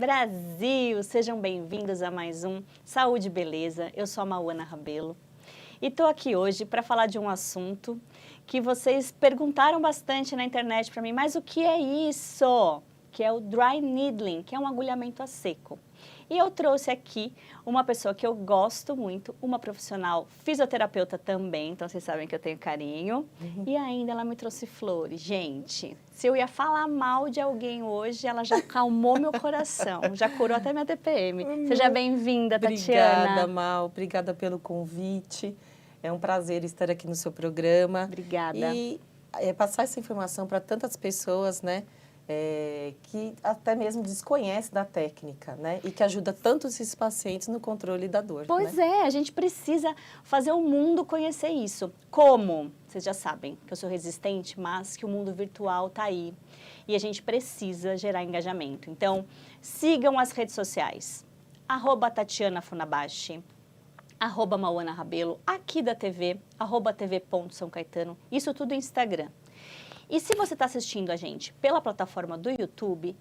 Brasil! Sejam bem-vindos a mais um Saúde e Beleza. Eu sou a Mauana Rabelo e estou aqui hoje para falar de um assunto que vocês perguntaram bastante na internet para mim, mas o que é isso? Que é o dry needling, que é um agulhamento a seco. E eu trouxe aqui uma pessoa que eu gosto muito, uma profissional fisioterapeuta também, então vocês sabem que eu tenho carinho. E ainda ela me trouxe flores. Gente, se eu ia falar mal de alguém hoje, ela já acalmou meu coração, já curou até minha TPM. Seja bem-vinda, Tatiana. Obrigada, Mal. Obrigada pelo convite. É um prazer estar aqui no seu programa. Obrigada. E passar essa informação para tantas pessoas, né? Que até mesmo desconhece da técnica, né? E que ajuda tanto esses pacientes no controle da dor. Pois né? a gente precisa fazer o mundo conhecer isso. Como? Vocês já sabem que eu sou resistente, mas que o mundo virtual está aí. E a gente precisa gerar engajamento. Então, sigam as redes sociais. @TatianaFunabashi, @Mauana Rabelo, aqui da TV, @tv.sãocaetano. Isso tudo no Instagram. E se você está assistindo a gente pela plataforma do YouTube,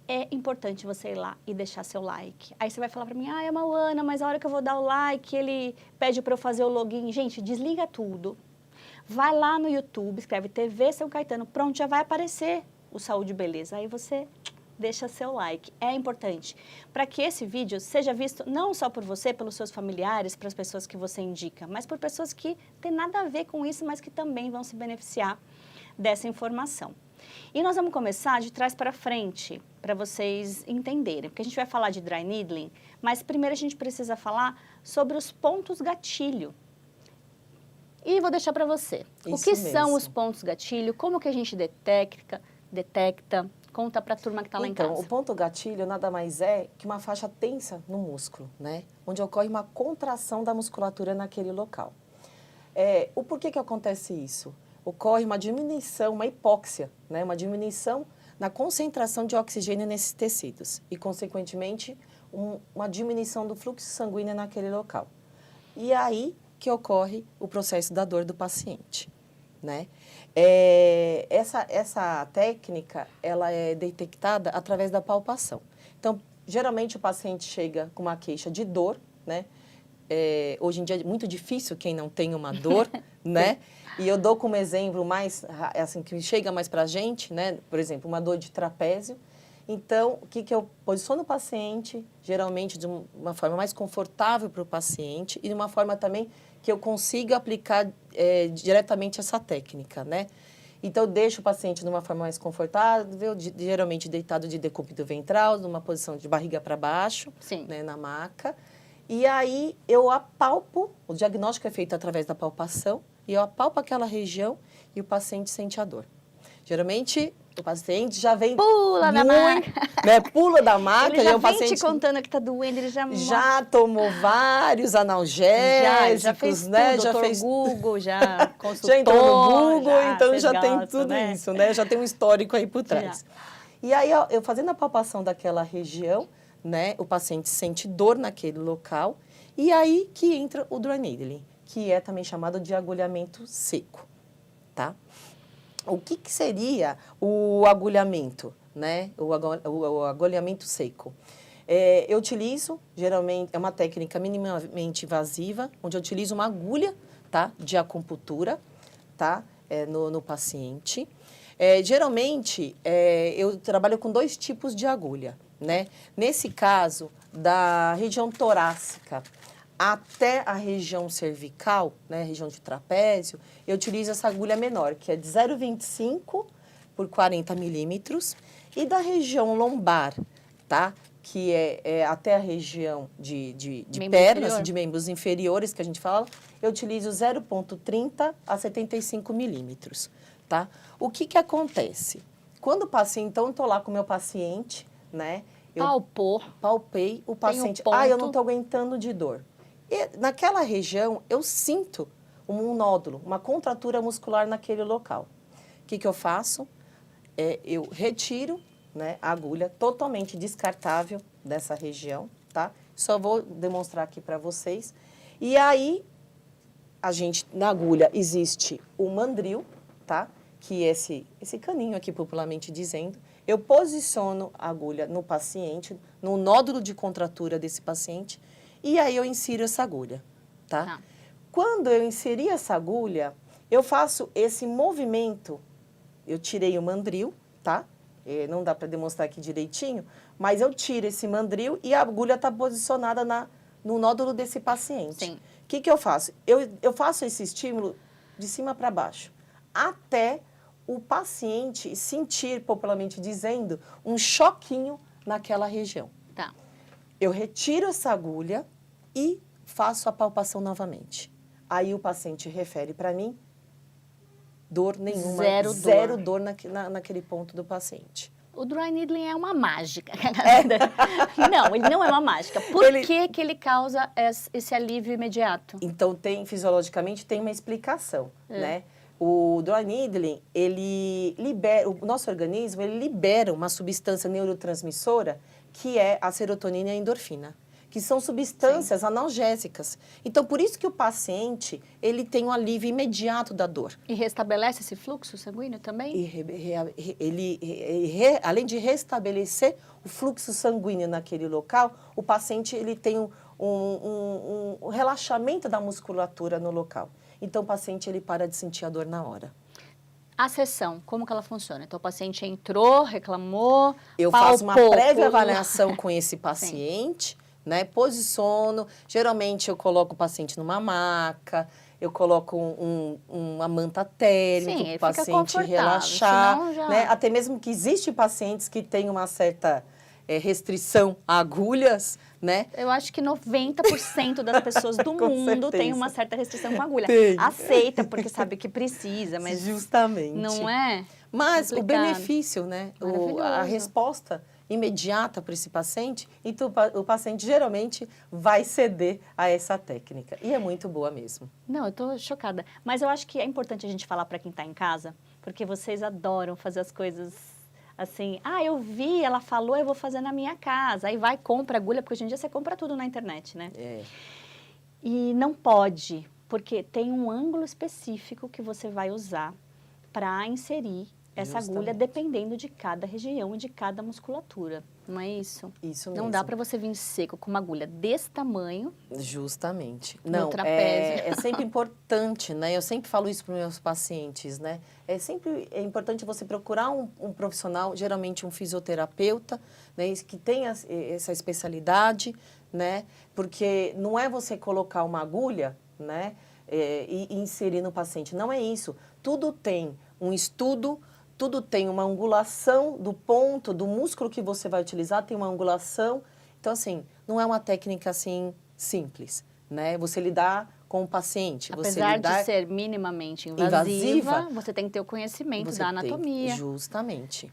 é importante você ir lá e deixar seu like. Aí você vai falar para mim, é Mauana, mas a hora que eu vou dar o like, ele pede para eu fazer o login. Gente, desliga tudo. Vai lá no YouTube, escreve TV São Caetano, pronto, já vai aparecer o Saúde e Beleza. Aí você deixa seu like. É importante para que esse vídeo seja visto não só por você, pelos seus familiares, para as pessoas que você indica, mas por pessoas que têm nada a ver com isso, mas que também vão se beneficiar dessa informação. E nós vamos começar de trás para frente, para vocês entenderem, porque a gente vai falar de dry needling, mas primeiro a gente precisa falar sobre os pontos gatilho. E vou deixar para você. O que são os pontos gatilho, como que a gente detecta, conta para a turma que está lá em casa. Então, o ponto gatilho nada mais é que uma faixa tensa no músculo, né? Onde ocorre uma contração da musculatura naquele local. O porquê que acontece isso? Ocorre uma diminuição, uma hipóxia, né? Uma diminuição na concentração de oxigênio nesses tecidos e, consequentemente, uma diminuição do fluxo sanguíneo naquele local. E aí que ocorre o processo da dor do paciente, né? Essa técnica, ela é detectada através da palpação. Então, geralmente o paciente chega com uma queixa de dor, né? Hoje em dia é muito difícil quem não tem uma dor, né? E eu dou como exemplo mais, assim, que chega mais pra gente, né? Por exemplo, uma dor de trapézio. Então, o que eu posiciono o paciente, geralmente de uma forma mais confortável para o paciente e de uma forma também que eu consiga aplicar diretamente essa técnica, né? Então, eu deixo o paciente de uma forma mais confortável, geralmente deitado de decúbito ventral, numa posição de barriga para baixo, né, na maca. E aí, eu apalpo, o diagnóstico é feito através da palpação, e eu apalpo aquela região e o paciente sente a dor. Geralmente, o paciente já vem... Pula da maca. Né, pula da maca. Ele já o vem paciente te contando que está doendo, ele já tomou vários analgésicos, já fez né? Tudo, já fez Google, já consultou. Já entrou no Google, então já tem gostam, tudo né? isso, né? Já tem um histórico aí por trás. E aí, eu fazendo a palpação daquela região, né? O paciente sente dor naquele local. E aí que entra o dry needling, que é também chamado de agulhamento seco, tá? O que seria o agulhamento, né? O agulhamento seco? Eu utilizo, geralmente, é uma técnica minimamente invasiva, onde eu utilizo uma agulha, tá? De acupuntura, tá? No paciente. Geralmente, eu trabalho com 2 tipos de agulha, né? Nesse caso, da região torácica até a região cervical, né, região de trapézio, eu utilizo essa agulha menor, que é de 0,25 por 40 milímetros, e da região lombar, tá, que é até a região de pernas, inferior. De membros inferiores, que a gente fala, eu utilizo 0,30 a 75 milímetros, tá? O que acontece? Quando o paciente, então, eu estou lá com o meu paciente, né, palpei o paciente, eu não estou aguentando de dor. E naquela região, eu sinto um nódulo, uma contratura muscular naquele local. O que eu faço? Eu retiro, né, a agulha totalmente descartável dessa região, tá? Só vou demonstrar aqui para vocês. E aí, na agulha existe o mandril, tá? Que é esse caninho aqui, popularmente dizendo. Eu posiciono a agulha no paciente, no nódulo de contratura desse paciente, e aí eu insiro essa agulha, tá? Quando eu inseri essa agulha, eu faço esse movimento, eu tirei o mandril, tá? Não dá para demonstrar aqui direitinho, mas eu tiro esse mandril e a agulha está posicionada no nódulo desse paciente. Sim. O que eu faço? Eu faço esse estímulo de cima para baixo, até o paciente sentir, popularmente dizendo, um choquinho naquela região. Tá. Eu retiro essa agulha e faço a palpação novamente. Aí o paciente refere para mim, dor nenhuma, zero dor naquele ponto do paciente. O dry needling é uma mágica. Não, ele não é uma mágica. Por que ele causa esse alívio imediato? Então, fisiologicamente, tem uma explicação, né? O dry needling, o nosso organismo, ele libera uma substância neurotransmissora que é a serotonina e a endorfina, que são substâncias analgésicas. Então, por isso que o paciente, ele tem um alívio imediato da dor. E restabelece esse fluxo sanguíneo também? Além de restabelecer o fluxo sanguíneo naquele local, o paciente ele tem um relaxamento da musculatura no local. Então, o paciente ele para de sentir a dor na hora. A sessão, como que ela funciona? Então, o paciente entrou, reclamou, eu faço uma prévia avaliação com esse paciente, né? Posiciono. Geralmente, eu coloco o paciente numa maca, eu coloco uma manta térmica para o paciente relaxar. Né? Até mesmo que existem pacientes que têm uma certa restrição a agulhas, né? Eu acho que 90% das pessoas do mundo tem uma certa restrição com agulha. Tem. Aceita porque sabe que precisa, mas justamente. Não é? Mas complicado. O benefício, né? A resposta imediata para esse paciente, então o paciente geralmente vai ceder a essa técnica. E é muito boa mesmo. Não, eu tô chocada. Mas eu acho que é importante a gente falar para quem está em casa, porque vocês adoram fazer as coisas assim, eu vi, ela falou, eu vou fazer na minha casa. Aí vai, compra agulha, porque hoje em dia você compra tudo na internet, né? E não pode, porque tem um ângulo específico que você vai usar para inserir essa agulha, dependendo de cada região e de cada musculatura. Não é isso? Isso mesmo. Não dá para você vir seco com uma agulha desse tamanho. Justamente. No trapézio. É sempre importante, né? Eu sempre falo isso para os meus pacientes, né? É importante você procurar um profissional, geralmente um fisioterapeuta, né? Que tenha essa especialidade, né? Porque não é você colocar uma agulha, né? E inserir no paciente. Não é isso. Tudo tem um estudo. Tudo tem uma angulação do ponto, do músculo que você vai utilizar, tem uma angulação. Então, assim, não é uma técnica, assim, simples, né? Você lidar com o paciente. Apesar de ser minimamente invasiva, você tem que ter o conhecimento da anatomia. Justamente.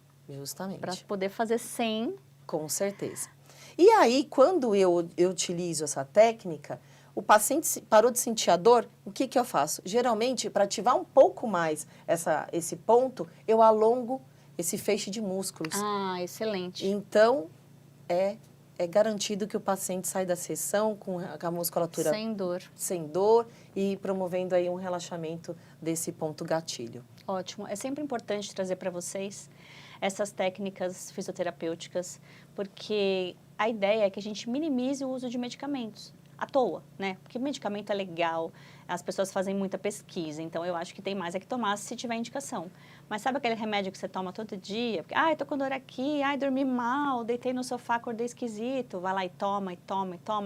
Para poder fazer sem. Com certeza. E aí, quando eu utilizo essa técnica, o paciente parou de sentir a dor, o que eu faço? Geralmente, para ativar um pouco mais esse ponto, eu alongo esse feixe de músculos. Excelente. Então, é garantido que o paciente sai da sessão com a musculatura... Sem dor e promovendo aí um relaxamento desse ponto gatilho. Ótimo. É sempre importante trazer para vocês essas técnicas fisioterapêuticas, porque a ideia é que a gente minimize o uso de medicamentos. À toa, né? Porque medicamento é legal, as pessoas fazem muita pesquisa, então eu acho que tem mais que tomar se tiver indicação. Mas sabe aquele remédio que você toma todo dia? Porque, eu tô com dor aqui, dormi mal, deitei no sofá, acordei esquisito, vai lá e toma,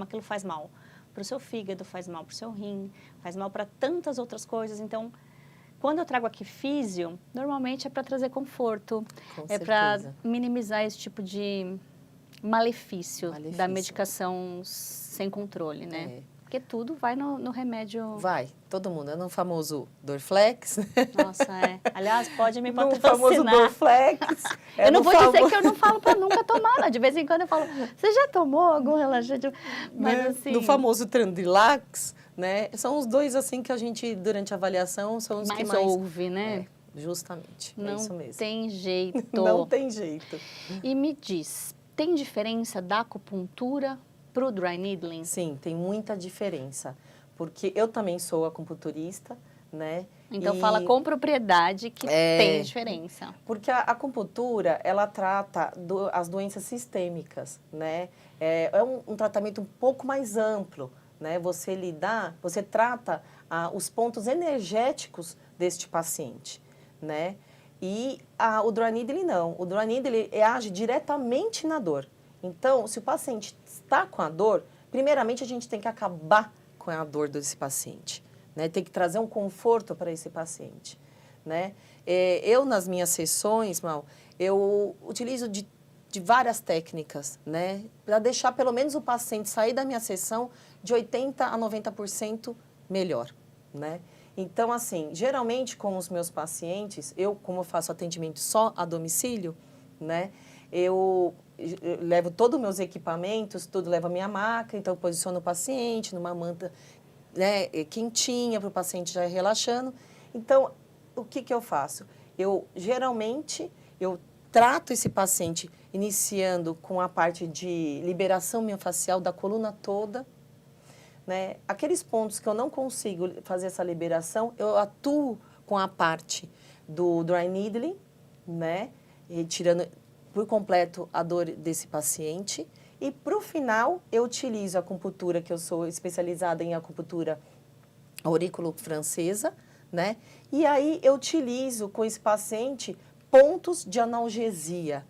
aquilo faz mal. Pro seu fígado faz mal, pro seu rim, faz mal para tantas outras coisas. Então, quando eu trago aqui físio, normalmente é para trazer conforto, é para minimizar esse tipo de malefício da medicação sem controle, né? Porque tudo vai no remédio... Vai, todo mundo. É no famoso Dorflex. Nossa, Aliás, pode me patrocinar. No famoso Dorflex. Eu não vou dizer que eu não falo para nunca tomar, né? De vez em quando eu falo, você já tomou algum relaxante? Mas assim... No famoso Trandilax, né? São os dois, assim, que a gente, durante a avaliação, são os que mais... ouve, né? Justamente, não isso mesmo. Tem jeito. Não tem jeito. E me diz, tem diferença da acupuntura para o dry needling? Sim, tem muita diferença, porque eu também sou acupunturista, né? Então, fala com propriedade que tem diferença. Porque a acupuntura, ela trata as doenças sistêmicas, né? É um tratamento um pouco mais amplo, né? Você trata os pontos energéticos deste paciente, né? E o Dry Needling não. O Dry Needling age diretamente na dor. Então, se o paciente está com a dor, primeiramente a gente tem que acabar com a dor desse paciente. Né, tem que trazer um conforto para esse paciente, né? Eu, nas minhas sessões, Mal, eu utilizo de várias técnicas, né? Para deixar pelo menos o paciente sair da minha sessão de 80% a 90% melhor, né? Então, assim, geralmente com os meus pacientes, como eu faço atendimento só a domicílio, né? Eu levo todos os meus equipamentos, levo a minha maca, então eu posiciono o paciente numa manta, né, quentinha para o paciente já ir relaxando. Então, o que eu faço? Geralmente, eu trato esse paciente iniciando com a parte de liberação miofascial da coluna toda, né? Aqueles pontos que eu não consigo fazer essa liberação, eu atuo com a parte do Dry Needling, né? Retirando por completo a dor desse paciente. E, para o final, eu utilizo a acupuntura, que eu sou especializada em acupuntura auriculo-francesa, né? E aí, eu utilizo com esse paciente pontos de analgesia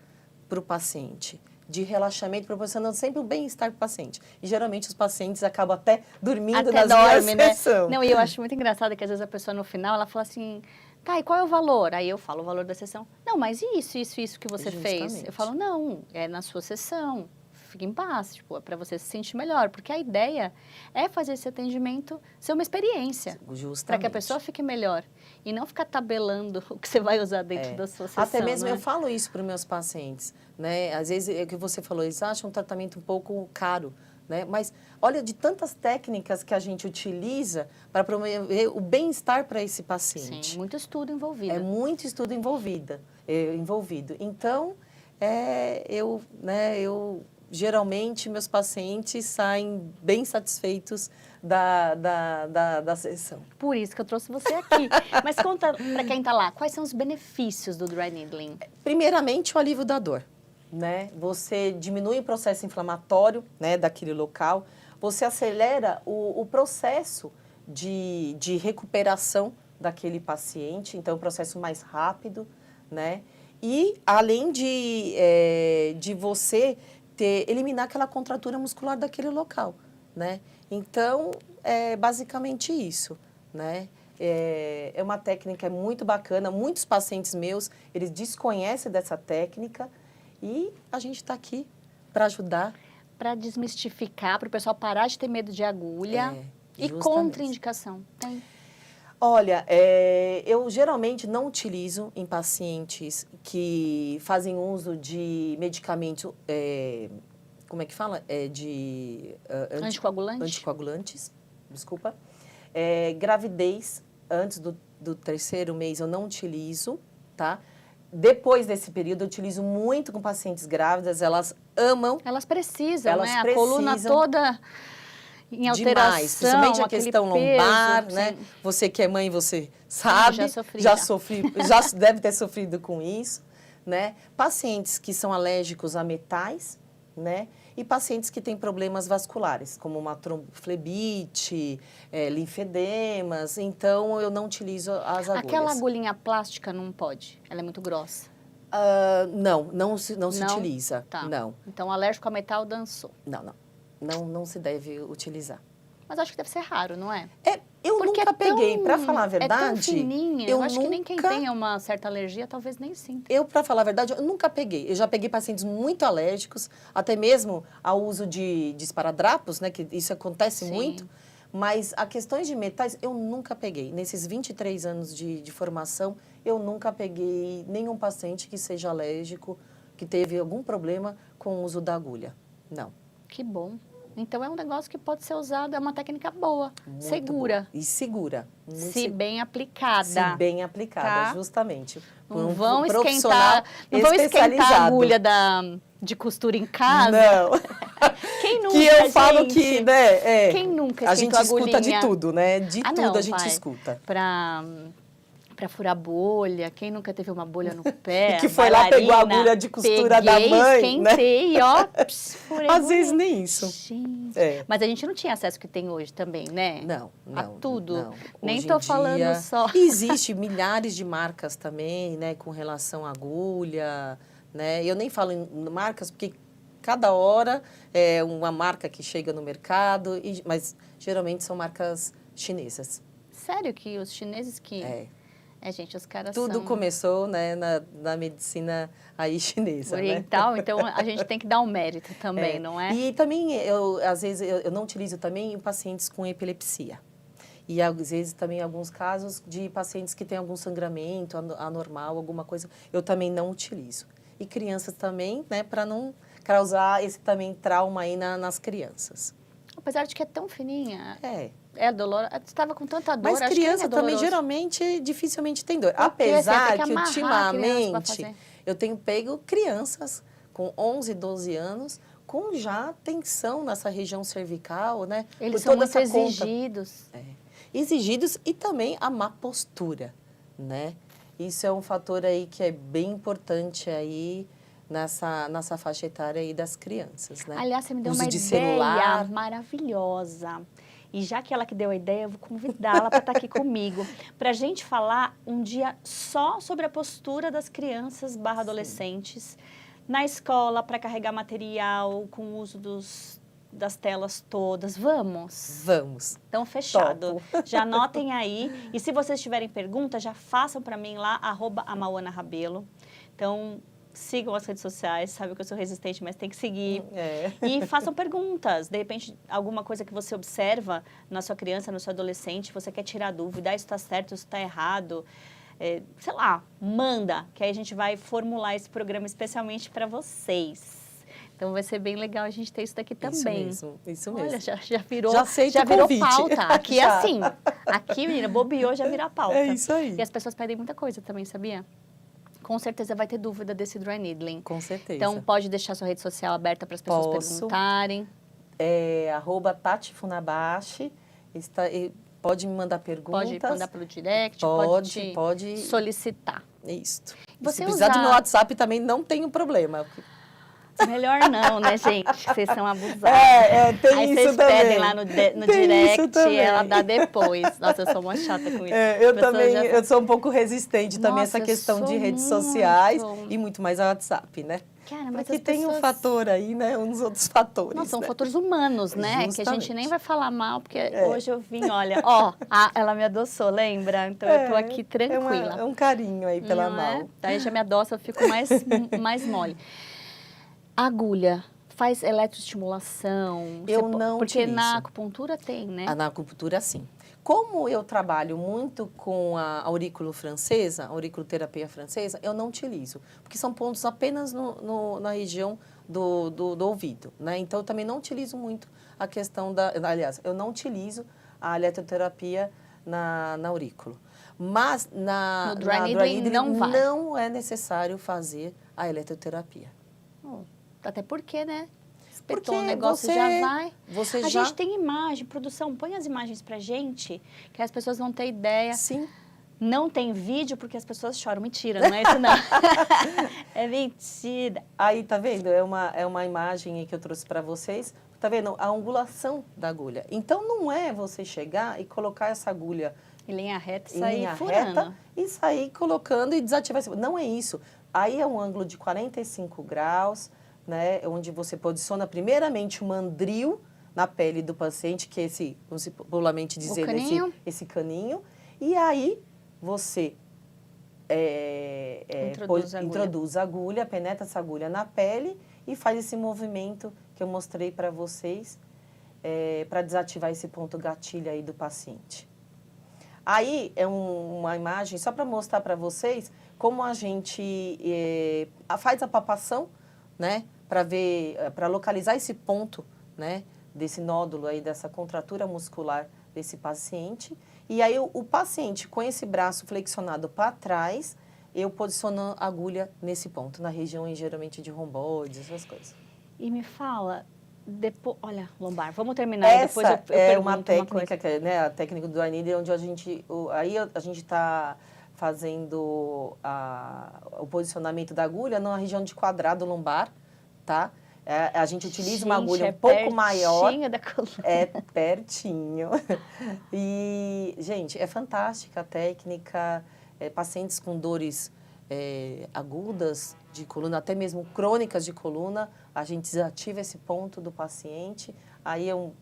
para o paciente, de relaxamento, proporcionando sempre o bem-estar para o paciente. E, geralmente, os pacientes acabam até dormindo nas minhas sessões. Não, e eu acho muito engraçado que, às vezes, a pessoa, no final, ela fala assim... Tá, e qual é o valor? Aí eu falo o valor da sessão. Não, mas isso que você fez? Eu falo, não, é na sua sessão. Fique em paz, tipo, é para você se sentir melhor, porque a ideia é fazer esse atendimento ser uma experiência, para que a pessoa fique melhor e não ficar tabelando o que você vai usar dentro da sua sessão. Até mesmo né? Eu falo isso para os meus pacientes, né? Às vezes, é o que você falou, eles acham um tratamento um pouco caro, né? Mas olha, de tantas técnicas que a gente utiliza para promover o bem-estar para esse paciente. Sim, muito estudo envolvido. É muito estudo envolvido. Então, geralmente, meus pacientes saem bem satisfeitos da sessão. Por isso que eu trouxe você aqui. Mas conta para quem está lá, quais são os benefícios do Dry Needling? Primeiramente, o alívio da dor, né? Você diminui o processo inflamatório, né, daquele local, você acelera o processo de recuperação daquele paciente, então, é um processo mais rápido, né? E, além de você eliminar aquela contratura muscular daquele local, né? Então, é basicamente isso, né? É uma técnica muito bacana, muitos pacientes meus, eles desconhecem dessa técnica e a gente está aqui para ajudar. Para desmistificar, para o pessoal parar de ter medo de agulha. E contraindicação, tem? Olha, eu geralmente não utilizo em pacientes que fazem uso de medicamentos, como é que fala? Anticoagulantes, desculpa. Gravidez, antes do 3º mês, eu não utilizo, tá? Depois desse período, eu utilizo muito com pacientes grávidas, elas amam. Elas precisam, elas né? Precisam. A coluna toda... em alteração, demais, principalmente a questão lombar, peso, né? sim. Você que é mãe, você sabe, já deve ter sofrido com isso, né? Pacientes que são alérgicos a metais, né? E pacientes que têm problemas vasculares, como uma tromboflebite, linfedemas, então eu não utilizo as agulhas. Aquela agulhinha plástica não pode? Ela é muito grossa? Não se utiliza, tá. Não. Então, alérgico a metal dançou? Não se deve utilizar. Mas acho que deve ser raro, não é? Eu nunca peguei, para falar a verdade. É tão fininha, eu acho que nem quem tenha uma certa alergia talvez nem sinta. Para falar a verdade, eu nunca peguei. Eu já peguei pacientes muito alérgicos, até mesmo ao uso de esparadrapos, né? Que isso acontece muito. Mas a questões de metais, eu nunca peguei. Nesses 23 anos de formação, eu nunca peguei nenhum paciente que seja alérgico, que teve algum problema com o uso da agulha. Não. Que bom. Então, é um negócio que pode ser usado, é uma técnica boa, muito segura. Boa. E segura. Se bem aplicada. Se bem aplicada, tá? Justamente. Não vão esquentar a agulha de costura em casa. Não. Quem nunca, que eu falo gente? que, né, Quem nunca a gente esquentou escuta agulhinha? de tudo, né? De tudo não, a gente vai. escuta. Pra furar bolha, quem nunca teve uma bolha no pé? E que foi lá, pegou a agulha de costura da mãe, né? Esquentei, ó, furei. Às vezes nem isso. Gente. É. Mas a gente não tinha acesso que tem hoje também, né? Não. A tudo. Não. Nem Hoje tô em falando dia, só. Existe milhares de marcas também, né? Com relação à agulha, né? Eu nem falo em marcas porque cada hora é uma marca que chega no mercado, mas geralmente são marcas chinesas. Sério que os chineses que... gente, os caras Tudo são... começou, né, na medicina aí chinesa, oriental, né? então a gente tem que dar um mérito também, não é? E também, às vezes, eu não utilizo também em pacientes com epilepsia. E às vezes também alguns casos de pacientes que têm algum sangramento anormal, alguma coisa, eu também não utilizo. E crianças também, né, para não causar esse também trauma aí nas crianças. Apesar de que é tão fininha. É dolorosa. Você estava com tanta dor, mas acho criança que nem é também geralmente dificilmente tem dor. Porque Apesar você tem que amarrar a criança pra ultimamente fazer. eu tenho pego crianças com 11, 12 anos com já tensão nessa região cervical, né? Eles Por são toda muito essa conta. exigidos. Exigidos e também a má postura, né? Isso é um fator aí que é bem importante aí nessa faixa etária aí das crianças, né? Aliás, você me deu Uso uma de ideia celular. maravilhosa. E já que ela que deu a ideia, eu vou convidá-la para estar aqui comigo, para a gente falar um dia só sobre a postura das crianças / adolescentes na escola, para carregar material, com o uso das telas todas. Vamos? Vamos. Então, fechado. Topo. Já anotem aí. E se vocês tiverem perguntas, já façam para mim lá, @amauanarabelo. Então, sigam as redes sociais. Sabe que eu sou resistente, mas tem que seguir. E façam perguntas. De repente, alguma coisa que você observa na sua criança, no seu adolescente, você quer tirar dúvida. Isso está certo, isso está errado. Sei lá, manda, que aí a gente vai formular esse programa especialmente para vocês. Então vai ser bem legal a gente ter isso daqui também. Isso mesmo. Olha, já virou, já virou convite. pauta. Aqui é assim. Aqui, menina, bobeou, já vira pauta. É isso aí. E as pessoas pedem muita coisa também, sabia? Com certeza vai ter dúvida desse dry needling. Com certeza. Então pode deixar sua rede social aberta para as pessoas perguntarem. @Tati Funabashi. Pode me mandar perguntas. Pode mandar pelo direct, pode solicitar. Isso. Você se precisar do meu WhatsApp também não tem problema. Melhor não, né, gente? Vocês são abusados. Tem aí isso vocês também. pedem lá no direct e ela dá depois. Nossa, eu sou uma chata com isso. Eu também, eu sou um pouco resistente também a essa questão de redes sociais e muito mais a WhatsApp, né? Cara, mas porque tem um fator aí, né? Uns outros fatores. Não, são fatores humanos, né? Justamente. Que a gente nem vai falar mal, porque hoje eu vim, olha, ela me adoçou, lembra? Então eu tô aqui tranquila. É um carinho aí pela mão. Daí já me adoça, eu fico mais mole. Agulha, faz eletroestimulação? Eu não Porque utilizo. na acupuntura tem, né? Na acupuntura, sim. Como eu trabalho muito com a aurículo francesa, a auriculoterapia francesa, eu não utilizo. Porque são pontos apenas na região do ouvido, né? Então, eu também não utilizo muito a questão Aliás, eu não utilizo a eletroterapia na aurículo. Mas no dry needling não é necessário fazer a eletroterapia. Até porque, né? Porque o negócio já vai. A gente tem imagem, produção, põe as imagens pra gente, que as pessoas vão ter ideia. Sim. Não tem vídeo porque as pessoas choram. Mentira, não é isso não. É mentira. Aí, tá vendo? É uma imagem aí que eu trouxe para vocês. Tá vendo? A angulação da agulha. Então, não é você chegar e colocar essa agulha em linha reta e sair furando. E sair colocando e desativar. Não é isso. Aí é um ângulo de 45 graus, né? Onde você posiciona primeiramente o mandril na pele do paciente, que é esse, vamos popularmente dizer, esse caninho. E aí você introduz a agulha, penetra essa agulha na pele e faz esse movimento que eu mostrei para vocês para desativar esse ponto gatilho aí do paciente. Aí é uma imagem só para mostrar para vocês como a gente faz a palpação, né, para localizar esse ponto, né, desse nódulo aí, dessa contratura muscular desse paciente. E aí o paciente com esse braço flexionado para trás, eu posiciono a agulha nesse ponto, na região geralmente de romboides, essas coisas. E me fala, Depois, olha, lombar, vamos terminar. E depois eu é pergunto uma técnica, coisa. que é, né, a técnica do dry needle, onde a gente está fazendo o posicionamento da agulha na região de quadrado lombar, tá? A gente utiliza uma agulha um pouco maior. Da coluna. É pertinho. E, gente, é fantástica a técnica. Pacientes com dores agudas de coluna, até mesmo crônicas de coluna, a gente desativa esse ponto do paciente. Aí eu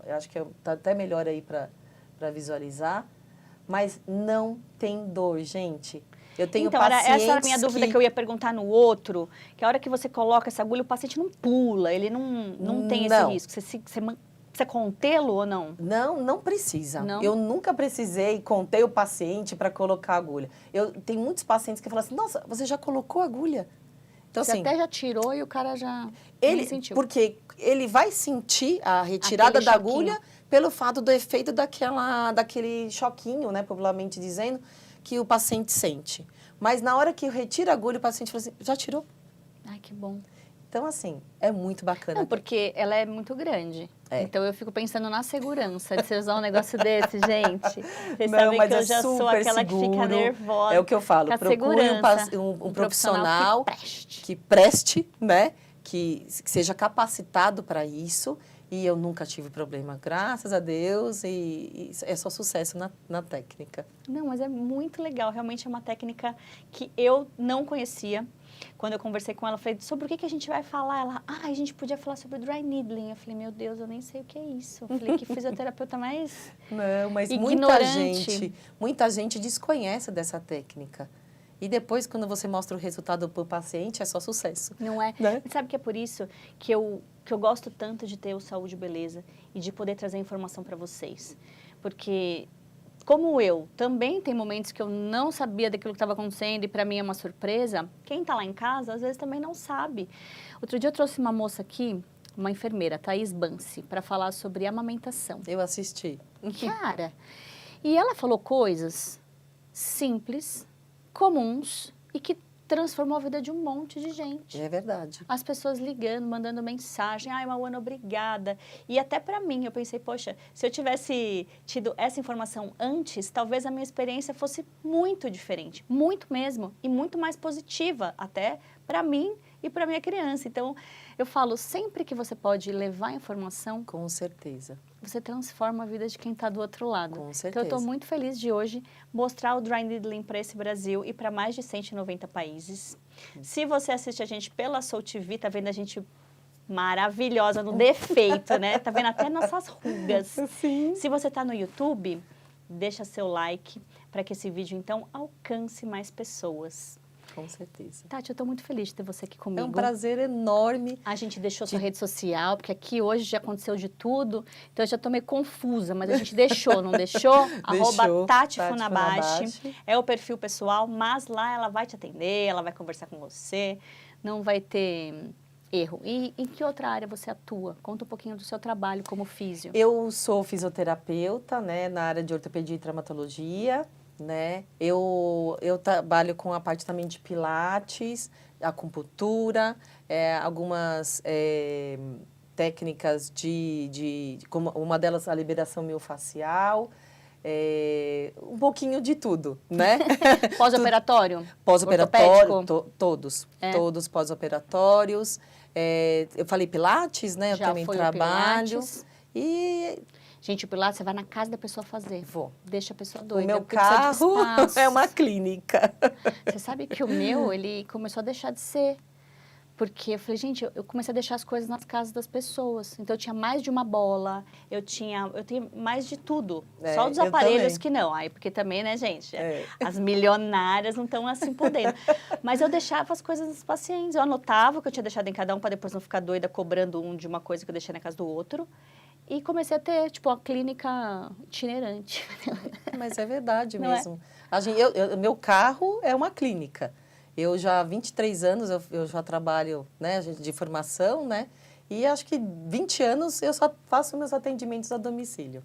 acho que está até melhor aí para visualizar. Mas não tem dor, gente. Eu tenho então, pacientes essa era a minha dúvida que eu ia perguntar no outro, que a hora que você coloca essa agulha, o paciente não pula, ele não tem esse risco. Você precisa contê-lo ou não? Não precisa. Não? Eu nunca precisei contei o paciente para colocar a agulha. Tem muitos pacientes que falam assim, nossa, você já colocou a agulha? Então, você assim, até já tirou e o cara já nem sentiu. Porque ele vai sentir a retirada da agulha pelo fato do efeito daquele choquinho, né, popularmente dizendo, que o paciente sente. Mas na hora que eu retiro a agulha, o paciente fala assim, já tirou? Ai, que bom. Então, assim, é muito bacana. Não, porque ela é muito grande. Então, eu fico pensando na segurança de você usar um negócio desse, gente. Vocês sabem que eu já sou aquela que fica nervosa. É o que eu falo, procure um profissional que preste, né? Que seja capacitado para isso. E eu nunca tive problema, graças a Deus, e é só sucesso na técnica. Não, mas é muito legal, realmente é uma técnica que eu não conhecia. Quando eu conversei com ela, eu falei, sobre o que a gente vai falar? Ela, a gente podia falar sobre dry needling. Eu falei, meu Deus, eu nem sei o que é isso. Eu falei, que fisioterapeuta mais Não, mas ignorante. muita gente desconhece dessa técnica. E depois, quando você mostra o resultado para o paciente, é só sucesso. Não é? Né? E sabe que é por isso que eu gosto tanto de ter o Saúde e Beleza e de poder trazer informação para vocês. Porque, como eu, também tem momentos que eu não sabia daquilo que estava acontecendo e para mim é uma surpresa, quem está lá em casa, às vezes também não sabe. Outro dia eu trouxe uma moça aqui, uma enfermeira, Thaís Bansi, para falar sobre amamentação. Eu assisti. Cara, e ela falou coisas simples, comuns e que transformou a vida de um monte de gente. É verdade. As pessoas ligando, mandando mensagem, ai, Mauana, obrigada. E até para mim, eu pensei, poxa, se eu tivesse tido essa informação antes, talvez a minha experiência fosse muito diferente, muito mesmo, e muito mais positiva, até para mim e para minha criança. Então, eu falo, sempre que você pode levar informação... Com certeza. Você transforma a vida de quem está do outro lado. Com certeza. Então, eu estou muito feliz de hoje mostrar o Dry Needling para esse Brasil e para mais de 190 países. Se você assiste a gente pela Soul TV, tá vendo a gente maravilhosa no defeito, né? Tá vendo até nossas rugas. Sim. Se você está no YouTube, deixa seu like para que esse vídeo, então, alcance mais pessoas. Com certeza. Tati, eu estou muito feliz de ter você aqui comigo. É um prazer enorme. A gente deixou sua rede social, porque aqui hoje já aconteceu de tudo, então eu já estou meio confusa, mas a gente deixou, não deixou? Deixou. Tati Funabashi é o perfil pessoal, mas lá ela vai te atender, ela vai conversar com você, não vai ter erro. E em que outra área você atua? Conta um pouquinho do seu trabalho como físio. Eu sou fisioterapeuta, né, na área de ortopedia e traumatologia. Né? Eu trabalho com a parte também de pilates, acupuntura, algumas técnicas como uma delas a liberação miofascial, um pouquinho de tudo, né? Pós-operatório? Pós-operatório, todos pós-operatórios. Eu falei pilates, né? Eu também trabalho. E... Gente, o Pilates, você vai na casa da pessoa fazer. Vou. Deixa a pessoa doida. O meu carro é uma clínica. Você sabe que o meu, ele começou a deixar de ser. Porque eu falei, gente, eu comecei a deixar as coisas nas casas das pessoas. Então, eu tinha mais de uma bola, eu tenho mais de tudo. Só dos aparelhos que não. Aí, porque também, né, gente, as milionárias não estão assim podendo. Mas eu deixava as coisas dos pacientes. Eu anotava o que eu tinha deixado em cada um, para depois não ficar doida cobrando um de uma coisa que eu deixei na casa do outro. E comecei a ter, tipo, uma clínica itinerante. Mas é verdade não mesmo. Meu carro é uma clínica. Eu já há 23 anos, eu já trabalho, né, de formação, né? E acho que 20 anos eu só faço meus atendimentos a domicílio.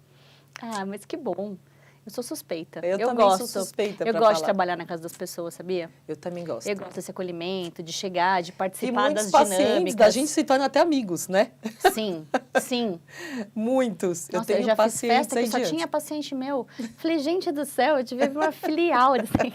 Ah, mas que bom. Eu sou suspeita. Eu também gosto, sou suspeita Eu pra gosto de falar. trabalhar na casa das pessoas, sabia? Eu também gosto. Eu gosto desse acolhimento, de chegar, de E participar muitos das pacientes dinâmicas. da gente se tornam até amigos, né? Sim, sim. Muitos. Nossa, eu tenho já fiz pacientes festa que aí só diante. tinha paciente meu. Falei, gente do céu, eu tive uma filial. Assim.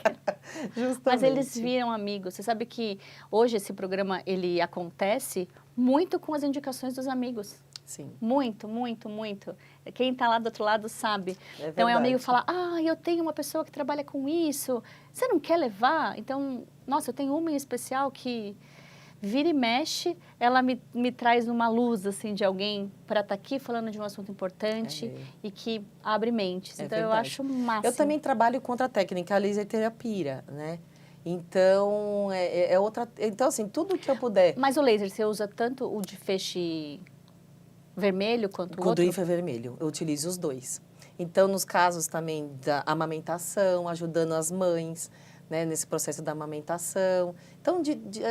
Justamente. Mas eles viram amigos. Você sabe que hoje esse programa, ele acontece muito com as indicações dos amigos. Sim. Muito, muito, muito. Quem está lá do outro lado sabe. É então, é um amigo verdade. fala, eu tenho uma pessoa que trabalha com isso, você não quer levar? Então, nossa, eu tenho uma em especial que vira e mexe, ela me traz uma luz, assim, de alguém para estar aqui falando de um assunto importante e que abre mentes. É então, eu verdade. acho o máximo. Eu também trabalho com outra técnica, a laser terapia, né? Então, é outra... Então, assim, tudo que eu puder... Mas o laser, você usa tanto o de feixe vermelho quanto o Quando outro? o infravermelho, eu utilizo os dois. Então, nos casos também da amamentação, ajudando as mães, né, nesse processo da amamentação. Então,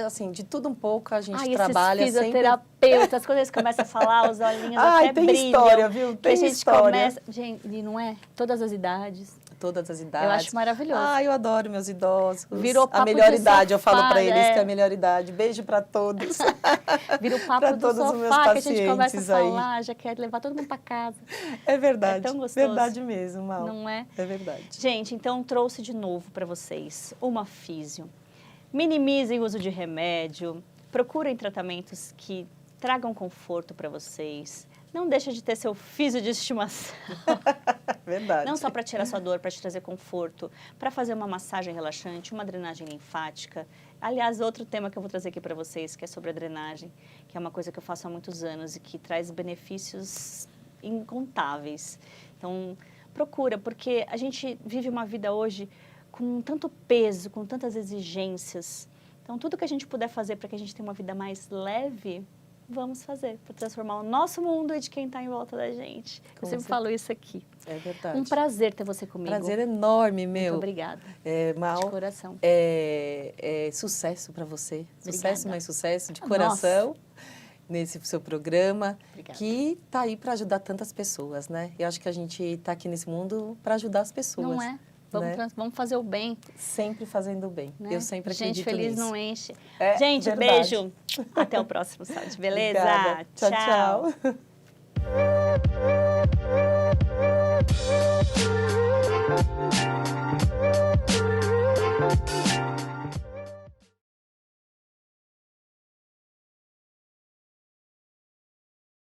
assim, de tudo um pouco a gente trabalha esses sempre... fisioterapeutas, quando eles começam a falar, os olhinhos até tem brilham. história, viu? Tem a gente história. começa... Gente, e não é? Todas as idades. Todas as idades. Eu acho maravilhoso. Eu adoro meus idosos. Virou papo a melhor de idade, eu falo sofá, para eles que é a melhor idade. Beijo para todos. Vira o papo Pra do todos os meus sofá que a gente começa a pacientes aí. falar, já quer levar todo mundo para casa. É verdade. É tão gostoso. Verdade mesmo, Mal. Não é? É verdade. Gente, então trouxe de novo para vocês uma físio. Minimizem o uso de remédio, procurem tratamentos que tragam conforto para vocês. Não deixa de ter seu físio de estimação. Verdade. Não só para tirar sua dor, para te trazer conforto, para fazer uma massagem relaxante, uma drenagem linfática. Aliás, outro tema que eu vou trazer aqui para vocês, que é sobre a drenagem, que é uma coisa que eu faço há muitos anos e que traz benefícios incontáveis. Então, procura, porque a gente vive uma vida hoje com tanto peso, com tantas exigências. Então, tudo que a gente puder fazer para que a gente tenha uma vida mais leve, vamos fazer, para transformar o nosso mundo e de quem está em volta da gente. Eu sempre falo isso aqui. É verdade. Um prazer ter você comigo. Prazer enorme, meu. Muito obrigada. Mal, de coração. Sucesso para você. Obrigada. Sucesso, mais sucesso, de coração. Nossa. Nesse seu programa, Obrigada. que está aí para ajudar tantas pessoas, né? E acho que a gente está aqui nesse mundo para ajudar as pessoas. Não é? Vamos fazer o bem. Sempre fazendo o bem. Né? Eu sempre acredito Gente feliz nisso. não enche. É Gente, verdade. beijo. Até o próximo sábado, beleza? Obrigada. Tchau, tchau.